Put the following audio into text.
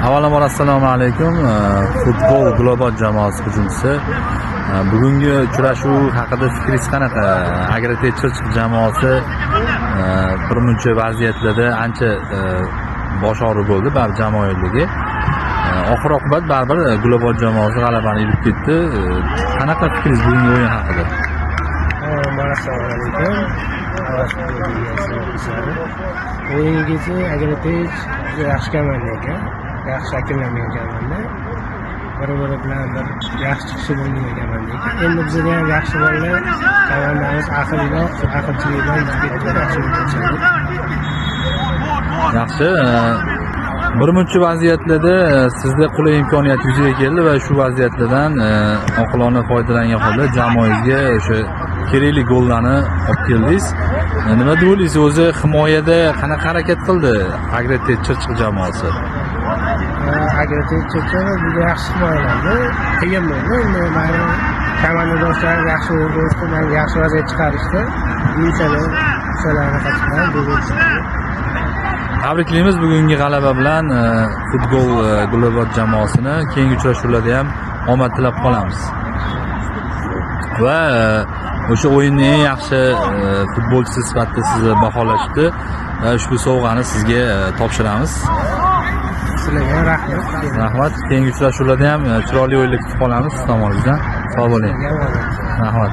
Avvalambor assalomu alaykum. Futbol global jamoasi hujumchisi. Bugungi uchrashuv haqida fikringiz qanaqa? Agrotech Chirchiq jamoasi birmuncha vaziyatlarda ancha bosh og'riq bo'ldi, baribir jamoaligi. Oxir oqibat baribir global jamoasi g'alabani ilib ketdi. Qanaqa fikringiz bugungi o'yin haqida? Assalomu alaykum. O'yingacha Agrotech yaxshi komanda ekan. Yaxshi shakllangan komanda. Bir-biri bilan bir yaxshi chiqishi bo'lgan komanda ekan. Endi bizda ham yaxshi bolalar, komandamiz aqlliroq, aqlchilik bilan yaxshi o'ynaydi. Yaxshi. Birmuncha vaziyatlarda sizda qulay imkoniyat yuzaga keldi va shu vaziyatlardan oqilona foydalangan holda jamoangizga o'sha kerakli gollarni olib keldingiz. Nima deb o'ylaysiz, o'zi himoyada qanaqa harakat qildi Agrotech Chirchiq jamoasi? Agrotech Chirchiq juda yaxshi himoyalandi. Qiyin bo'ldi. Meni komandadoshlar yaxshi o'ynashdi, men yaxshi vaziyat chiqarishdi. Inshaalloh o'shalarni qattiqdan bo'ldi. Tabriklaymiz bugungi g'alaba bilan futbol global jamoasini. Keyingi uchrashuvlarda ham omad tilab qolamiz. Va o'sha o'yinning eng yaxshi futbolchisi sifatida sizni baholashdi va ushbu sovg'ani sizga topshiramiz. Sizlarga rahmat. Rahmat. Keyingi uchrashuvlarda ham chiroyli o'yinlar kutib qolamiz tomoningizdan. Sog' bo'ling. Rahmat.